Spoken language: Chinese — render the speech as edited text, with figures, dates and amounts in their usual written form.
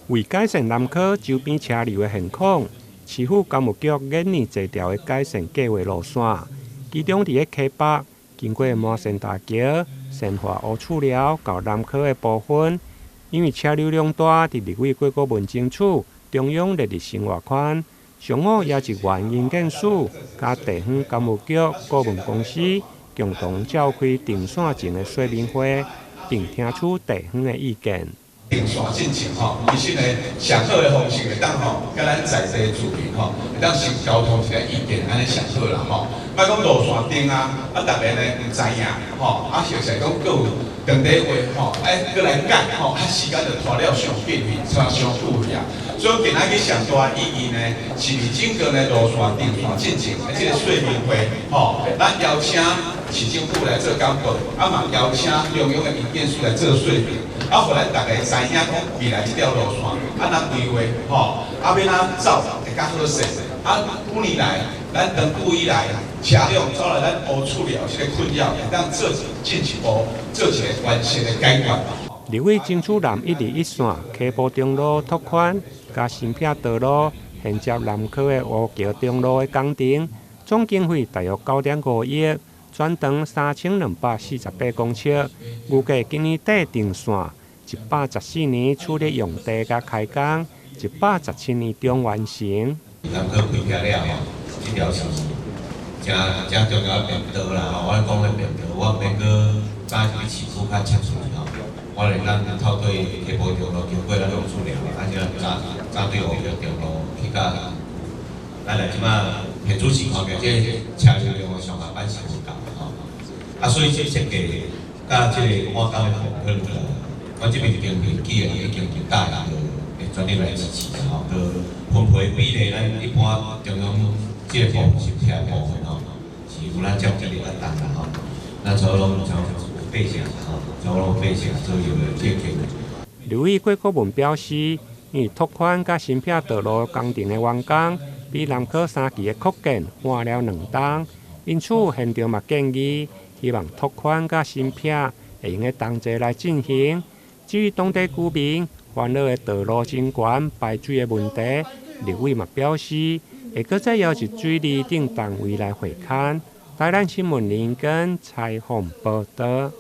为改善南科周边车流的现况，市府工务局研拟多条的改善计划路线，其中伫个溪北经过麻线大桥、善化乌厝寮到南科的部分，因为车流量大，伫立委过国民争取中央列入生活圈。上午也是原因建署、甲地方工务局顾问公司共同召开定线前的说明会，并听取地方的意见。定线进程其实呢，上好的方式会当甲咱在地居民会当先交通一个意见，安尼上好啦莫讲路线定大家呢唔知影实在讲各有当地话搁来改时间就拖了上紧去，拖上久去啊。所以今仔日上大意义呢，是伫整个呢路线定线进程的这个说明会咱邀请市政府来做监督，嘛邀请中央的意见书来做说明，互咱大家知影讲未来这条路线咱规划要哪走会较好势。5年来，咱长久以来车辆走来咱乌厝寮这个困扰，会当做进一步做一个完善的解决。立委争取南121线溪埔中路拓宽，加新片道路衔接南科的乌桥中路的工程，总经费大约9.5亿，全长3248公尺，预计今年底定线，114年处理用地甲开工，117年中完成。南科开辟了这条是真重要的便道啦我讲的便道，我免去早比市府较清楚我哋咱透过溪埔中路经过咱用厝寮，且早对乌桥中路去到，咱来即马现主情况面，这车流量上下班是有够所以这设计甲这个我讲的可能我这边就经费既然已经就大量的专业来支持就分配比例咱一般中央这个部分是车部分是有咱照这里来担啦咱所拢费下立委郭国文表示，因为拓宽甲新片道路工程的完工，比南科3期的扩建晚了2档，因此现场嘛建议，希望拓宽甲新片会用个同齐来进行。至于当地居民烦恼的道路真悬、排水的问题，立委嘛表示，会搁再邀请水利等单位来会勘。台南新闻林根采访报道。